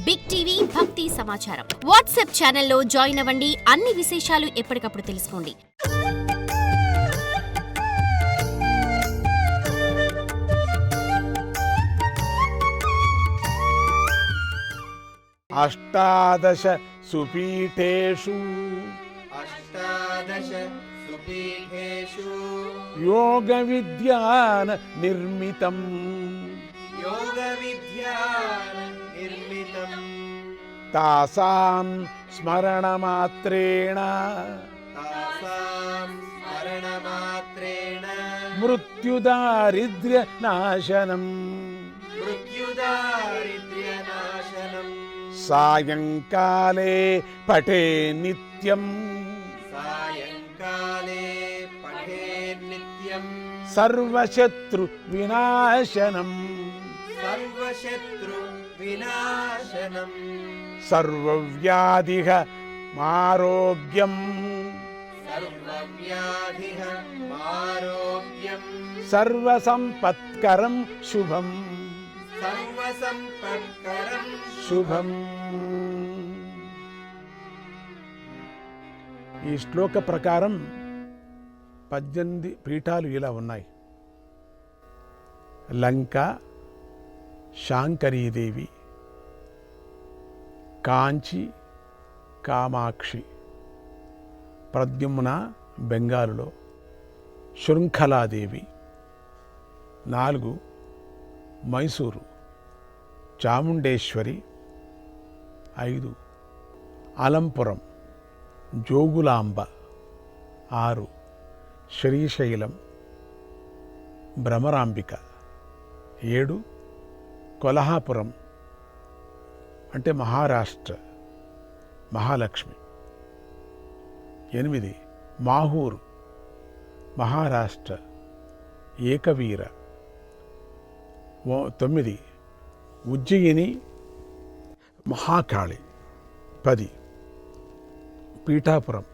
Big TV భక్తి సమాచారం WhatsApp ఛానల్లో జాయిన్ అవ్వండి. అన్ని విశేషాలు ఎప్పటికప్పుడు తెలుసుకోండి. అష్టాదశ సుపీఠేషు యోగ విద్యాన నిర్మితం తాసాం స్మరణమాత్రేణ మృత్యుదారిద్ర్య నాశనం సాయంకాలే పఠే నిత్యం సర్వశత్రు వినాశనం సర్వవ్యాధిః ఆరోగ్యం సర్వసంపత్కరం శుభం శుభం. ఈ శ్లోక ప్రకారం 18 పీఠాలు ఇలా ఉన్నాయి. లంక, శాంకరీదేవి, కాంచి, కామాక్షి, ప్రద్యుమ్న బెంగాలులో, శృంఖలాదేవి, 4 మైసూరు, చాముండేశ్వరి, 5 అలంపురం, జోగులాంబ, 6 శ్రీశైలం, భ్రమరాంబిక, 7 కొల్హాపురం అంటే మహారాష్ట్ర మహాలక్ష్మి, 8 మాహూరు మహారాష్ట్ర ఏకవీర, 9 ఉజ్జయిని మహాకాళి, 10 పీఠాపురం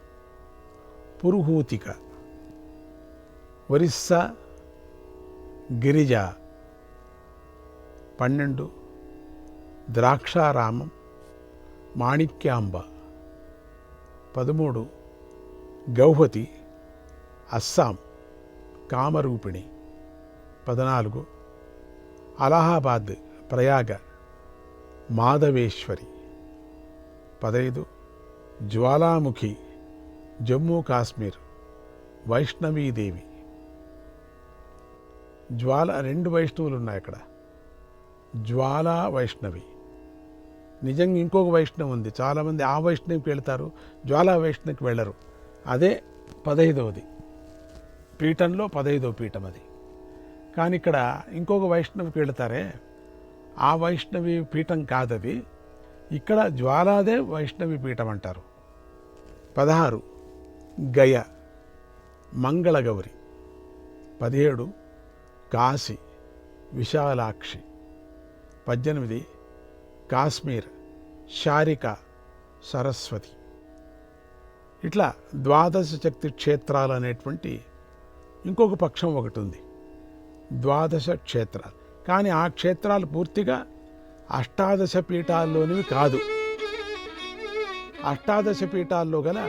పురుహూతిక, ఒరిస్సా గిరిజ, 12 ద్రాక్షారామం మాణిక్యాంబ, 13 గౌహతి అస్సాం కామరూపిణి, 14 అలహాబాద్ ప్రయాగ మాధవేశ్వరి, 15 జ్వాలాముఖి జమ్మూ కాశ్మీర్ వైష్ణవీదేవి. జ్వాల 2 వైష్ణవులు ఉన్నాయి అక్కడ, జ్వాలా వైష్ణవి. నిజంగా ఇంకొక వైష్ణవి ఉంది, చాలామంది ఆ వైష్ణవికి వెళ్తారు, జ్వాలా వైష్ణవికి వెళ్ళరు. అదే 15వది పీఠంలో 15వ పీఠం అది. కానీ ఇక్కడ ఇంకొక వైష్ణవికి వెళతారే, ఆ వైష్ణవి పీఠం కాదది, ఇక్కడ జ్వాలాదే వైష్ణవి పీఠం అంటారు. 16 గయ మంగళగౌరి, 17 కాశీ విశాలాక్షి, 18 కాశ్మీర్ శారిక సరస్వతి. ఇట్లా 12 శక్తి క్షేత్రాలు అనేటువంటి ఇంకొక పక్షం ఒకటి ఉంది, 12 క్షేత్రాలు. కానీ ఆ క్షేత్రాలు పూర్తిగా అష్టాదశ పీఠాల్లోనివి కాదు. అష్టాదశ పీఠాల్లో గల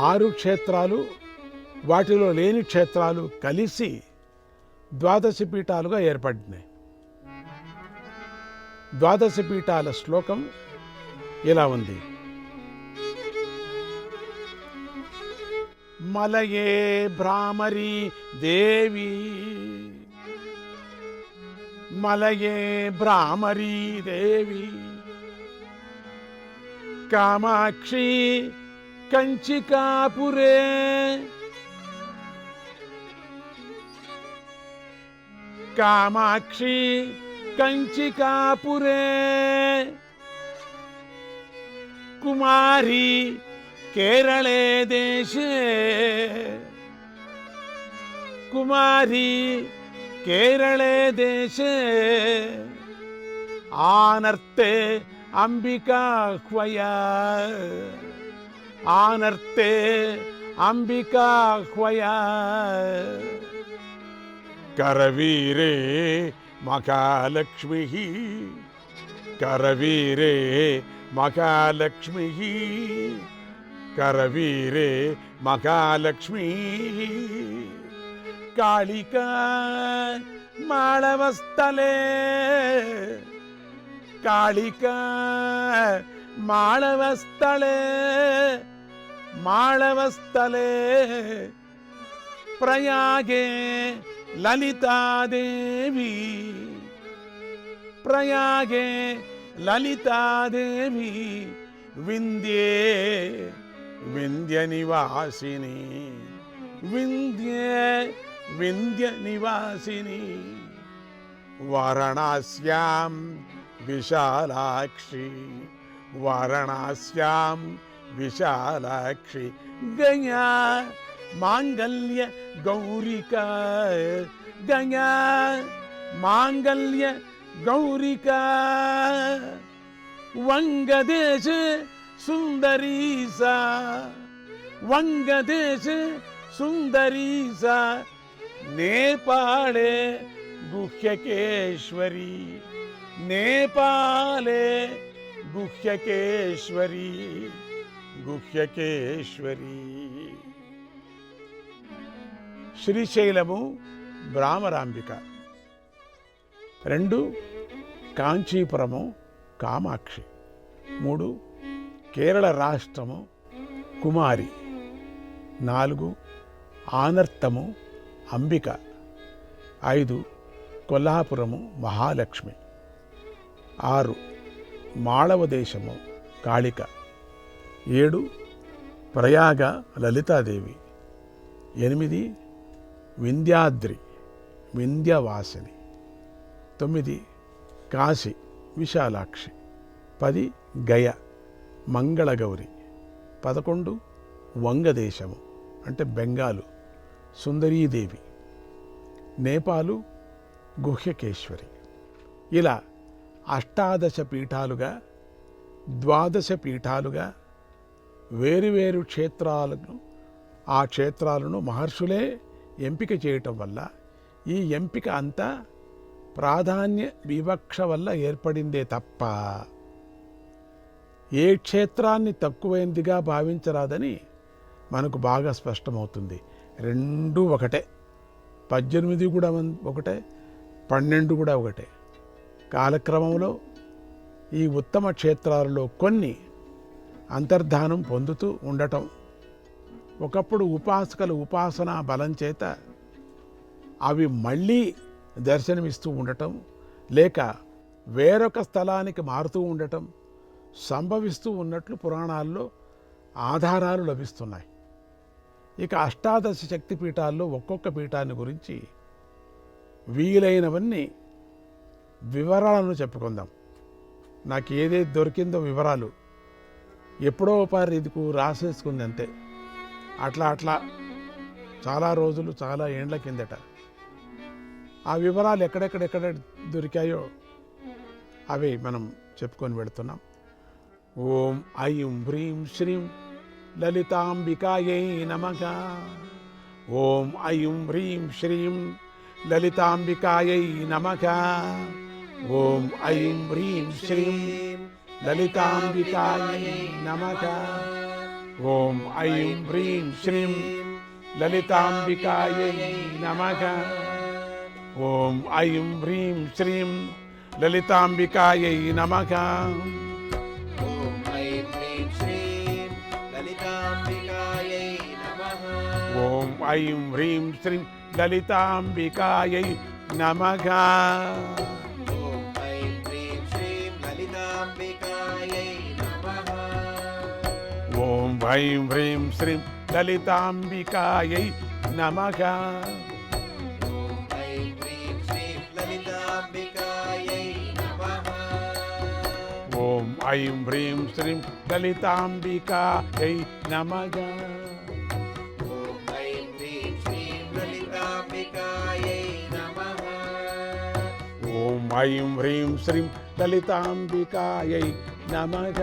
6 క్షేత్రాలు, వాటిలో లేని క్షేత్రాలు కలిసి 12 పీఠాలుగా ఏర్పడినాయి. 12 పీఠాల శ్లోకం ఇలా ఉంది. మలయే భ్రామరీ దేవి, మలయే భ్రామరీ దేవి, కామాక్షి కంచికాపురే, కామాక్షి కంచికాపురే, కుమారి కేరళే దేశే, కుమారి కేరళే దేశే, ఆనర్తే అంబికాహ్వయ, ఆనర్తే అంబికాహ్వయ, करवीरे महालक्ष्मी करवीरे महालक्ष्मी करवीरे महालक्ष्मी कालिका माळवस्थले कालिका माळवस्थले माळवस्थले प्रयागे ललिता देवी प्रयागे ललिता देवी विंध्ये विंध्य निवासिनी विंध्ये विंध्य निवासिनी वाराणस्यां विशालाक्षी वाराणस्यां विशालाक्षी गया मांगल्य गौरिका गया मांगल्य गौरिका वंगदेश सुंदरीसा वंगदेश सुंदरीसा नेपाले गुह्यकेश्वरी नेपाले गुह्यकेश्वरी गुह्यकेश्वरी శ్రీశైలము భ్రామరాంబిక రెండు కాంచీపురము కామాక్షి మూడు కేరళ రాష్ట్రము కుమారి నాలుగు ఆనర్తము అంబిక ఐదు కొల్హాపురము మహాలక్ష్మి ఆరు మాళవ దేశము కాళిక ఏడు ప్రయాగ లలితాదేవి ఎనిమిది వింధ్యాద్రి వింధ్యవాసిని తొమ్మిది కాశీ విశాలాక్షి 10 గయ మంగళగౌరి 11 వంగదేశము అంటే బెంగాలు సుందరీదేవి నేపాలు గుహ్యకేశ్వరి ఇలా 18 పీఠాలుగా 12 పీఠాలుగా వేరువేరు క్షేత్రాలను ఆ క్షేత్రాలను మహర్షులే ఎంపిక చేయటం వల్ల ఈ ఎంపిక అంతా ప్రాధాన్య వివక్ష వల్ల ఏర్పడిందే తప్ప ఏ క్షేత్రాన్ని తక్కువైనదిగా భావించరాదని మనకు బాగా స్పష్టమవుతుంది. రెండూ ఒకటే, 18 కూడా ఒకటే, 12 కూడా ఒకటే. కాలక్రమంలో ఈ ఉత్తమ క్షేత్రాలలో కొన్ని అంతర్ధానం పొందుతూ ఉండటం, ఒకప్పుడు ఉపాసకుల ఉపాసనా బలం చేత అవి మళ్ళీ దర్శనమిస్తూ ఉండటం, లేక వేరొక స్థలానికి మారుతూ ఉండటం సంభవిస్తూ ఉన్నట్లు పురాణాల్లో ఆధారాలు లభిస్తున్నాయి. ఇక 18 శక్తిపీఠాల్లో ఒక్కొక్క పీఠాన్ని గురించి వీలైనవన్నీ వివరాలను చెప్పుకుందాం. నాకు ఏదైతే దొరికిందో వివరాలు ఎప్పుడో పారి ఇదికు రాసేసుకుంది అంతే. అట్లా చాలా రోజులు, చాలా ఏండ్ల కిందట ఆ వివరాలు ఎక్కడెక్కడ దొరికాయో అవి మనం చెప్పుకొని వెళుతున్నాం. ఓం ఐం హ్రీం శ్రీం లలితాంబికాయై నమః. ఓం ఐం హ్రీం శ్రీం లలితాంబికాయై నమః. ఓం ఐం హ్రీం శ్రీం లలితాంబికాయై నమః. ఓం ఐం హ్రీం శ్రీం లలితాంబికాయై నమః. ఓం ఐం హ్రీం శ్రీం లలితాంబికాయై నమః. ఓం ఐం హ్రీం శ్రీం లలితాంబికాయై నమః. ఓం ఐం హ్రీం శ్రీం లలితాంబికాయై నమః. ఓం ఐం హ్రీం శ్రీం లలితాంబికాయై నమః. ఓం ఐం హ్రీం శ్రీం లలితాంబికాయై నమః.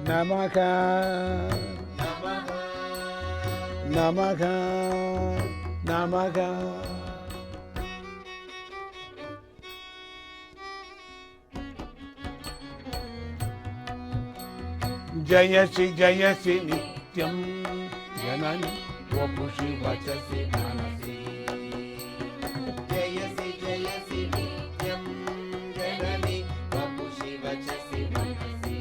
నమః నమః నమః. జయసి నిత్యం జనని వపుషి వచసి మనసి. జయసి నిత్యం జనని వపుషి వచసి మనసి.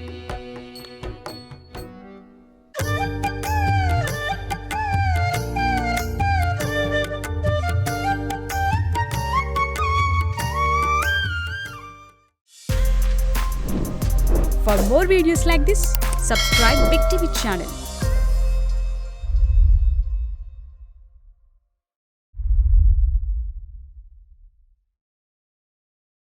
For more videos like this, subscribe Big TV channel.